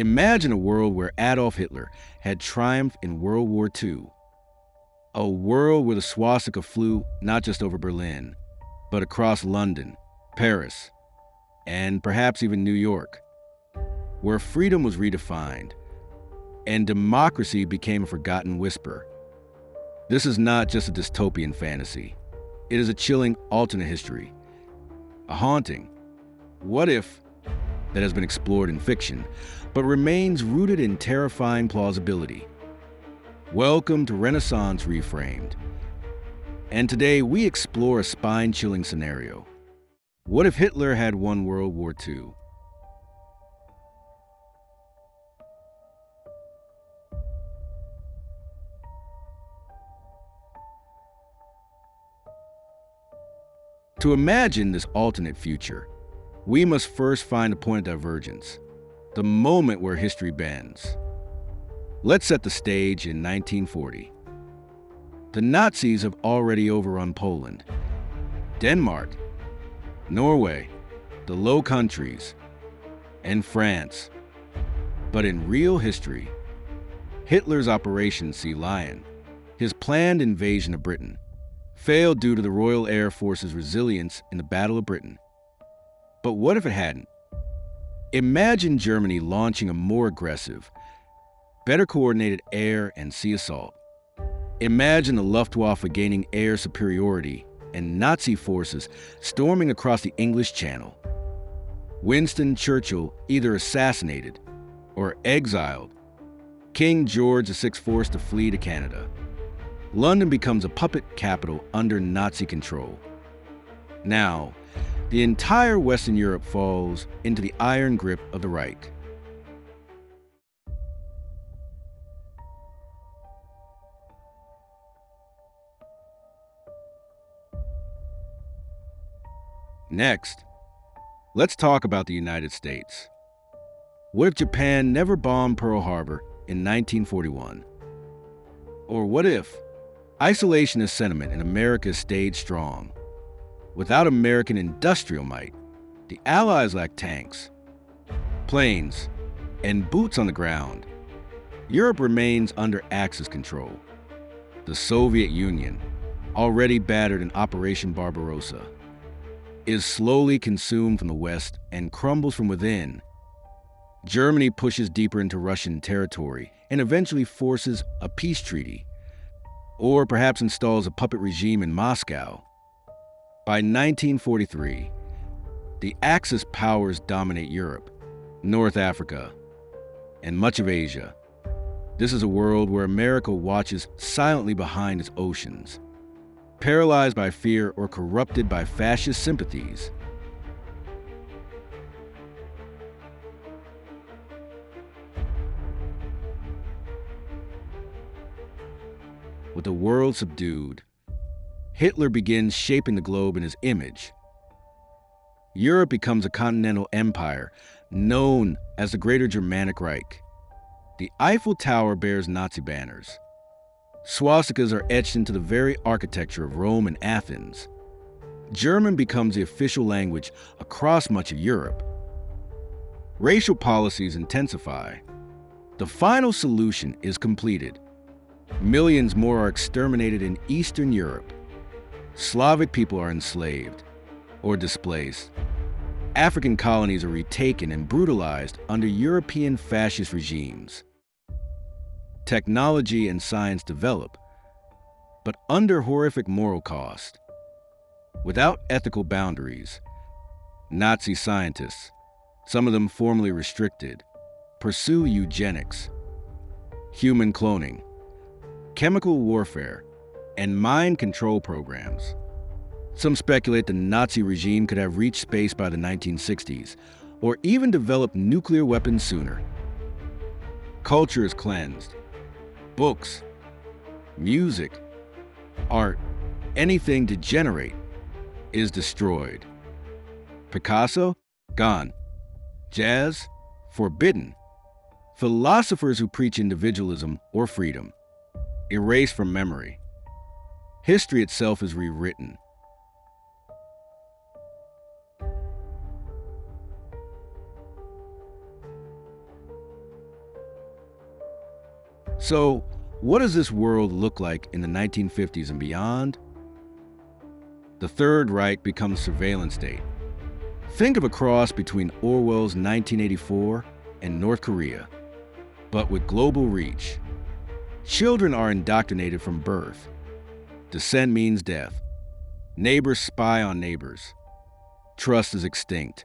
Imagine a world where Adolf Hitler had triumphed in World War II. A world where the swastika flew not just over Berlin, but across London, Paris, and perhaps even New York, where freedom was redefined and democracy became a forgotten whisper. This is not just a dystopian fantasy. It is a chilling alternate history, a haunting what if that has been explored in fiction, but remains rooted in terrifying plausibility. Welcome to Renaissance Reframed. And today we explore a spine-chilling scenario. What if Hitler had won World War II? To imagine this alternate future, we must first find a point of divergence, the moment where history bends. Let's set the stage in 1940. The Nazis have already overrun Poland, Denmark, Norway, the Low Countries, and France. But in real history, Hitler's Operation Sea Lion, his planned invasion of Britain, failed due to the Royal Air Force's resilience in the Battle of Britain. But what if it hadn't? Imagine Germany launching a more aggressive, better coordinated air and sea assault. Imagine the Luftwaffe gaining air superiority and Nazi forces storming across the English Channel. Winston Churchill either assassinated or exiled. King George VI forced to flee to Canada. London becomes a puppet capital under Nazi control. Now, the entire Western Europe falls into the iron grip of the Reich. Next, let's talk about the United States. What if Japan never bombed Pearl Harbor in 1941? Or what if isolationist sentiment in America stayed strong? Without American industrial might, the Allies lacked tanks, planes, and boots on the ground. Europe remains under Axis control. The Soviet Union, already battered in Operation Barbarossa, is slowly consumed from the West and crumbles from within. Germany pushes deeper into Russian territory and eventually forces a peace treaty, or perhaps installs a puppet regime in Moscow. By 1943, the Axis powers dominate Europe, North Africa, and much of Asia. This is a world where America watches silently behind its oceans, paralyzed by fear or corrupted by fascist sympathies. With the world subdued, Hitler begins shaping the globe in his image. Europe becomes a continental empire known as the Greater Germanic Reich. The Eiffel Tower bears Nazi banners. Swastikas are etched into the very architecture of Rome and Athens. German becomes the official language across much of Europe. Racial policies intensify. The final solution is completed. Millions more are exterminated in Eastern Europe. Slavic people are enslaved or displaced. African colonies are retaken and brutalized under European fascist regimes. Technology and science develop, but under horrific moral cost. Without ethical boundaries, Nazi scientists, some of them formerly restricted, pursue eugenics, human cloning, chemical warfare, and mind control programs. Some speculate the Nazi regime could have reached space by the 1960s, or even developed nuclear weapons sooner. Culture is cleansed. Books, music, art, anything degenerate is destroyed. Picasso? Gone. Jazz? Forbidden. Philosophers who preach individualism or freedom erased from memory. History itself is rewritten. So, what does this world look like in the 1950s and beyond? The Third Reich becomes surveillance state. Think of a cross between Orwell's 1984 and North Korea, but with global reach. Children are indoctrinated from birth. Dissent means death. Neighbors spy on neighbors. Trust is extinct.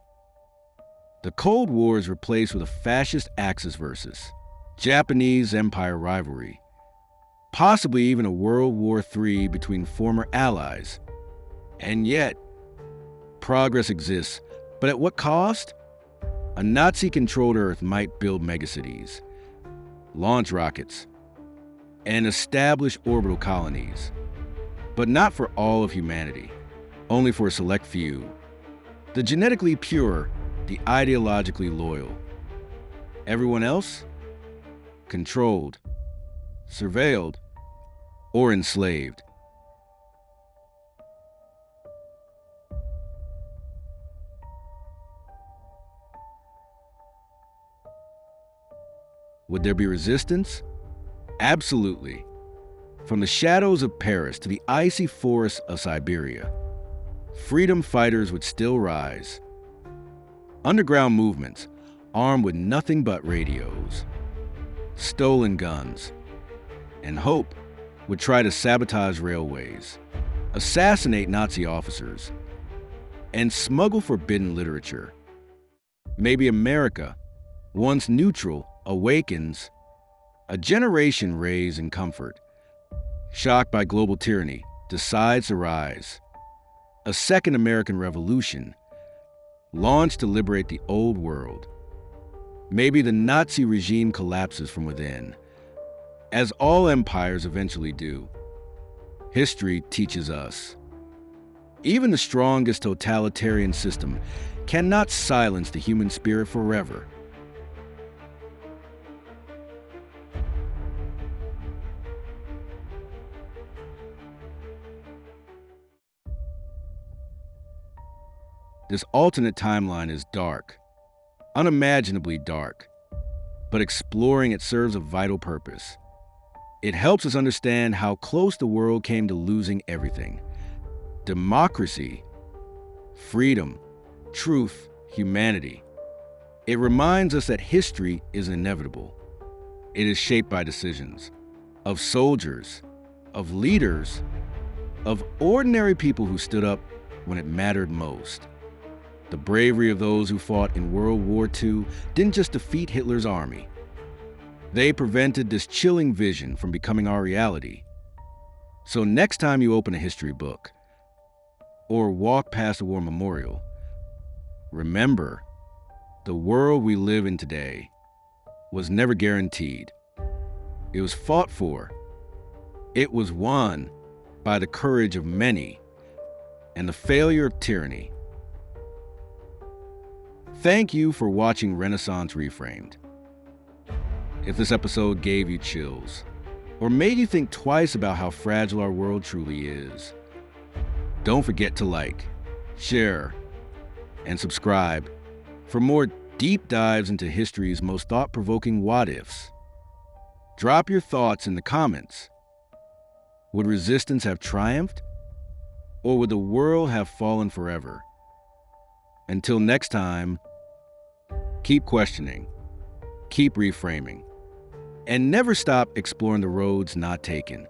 The Cold War is replaced with a fascist Axis versus Japanese empire rivalry, possibly even a World War III between former allies. And yet, progress exists, but at what cost? A Nazi-controlled Earth might build megacities, launch rockets, and establish orbital colonies, but not for all of humanity, only for a select few. The genetically pure, the ideologically loyal. Everyone else? Controlled, surveilled, or enslaved. Would there be resistance? Absolutely. From the shadows of Paris to the icy forests of Siberia, freedom fighters would still rise. Underground movements, armed with nothing but radios, stolen guns, and hope, would try to sabotage railways, assassinate Nazi officers, and smuggle forbidden literature. Maybe America, once neutral, awakens, a generation raised in comfort, shocked by global tyranny, decides to rise. A second American Revolution, launched to liberate the old world. Maybe the Nazi regime collapses from within, as all empires eventually do. History teaches us. Even the strongest totalitarian system cannot silence the human spirit forever. This alternate timeline is dark, unimaginably dark, but exploring it serves a vital purpose. It helps us understand how close the world came to losing everything: democracy, freedom, truth, humanity. It reminds us that history is inevitable. It is shaped by decisions of soldiers, of leaders, of ordinary people who stood up when it mattered most. The bravery of those who fought in World War II didn't just defeat Hitler's army. They prevented this chilling vision from becoming our reality. So next time you open a history book or walk past a war memorial, remember, the world we live in today was never guaranteed. It was fought for. It was won by the courage of many and the failure of tyranny. Thank you for watching Renaissance Reframed. If this episode gave you chills, or made you think twice about how fragile our world truly is, don't forget to like, share, and subscribe for more deep dives into history's most thought-provoking what-ifs. Drop your thoughts in the comments. Would resistance have triumphed? Or would the world have fallen forever? Until next time, keep questioning, keep reframing, and never stop exploring the roads not taken.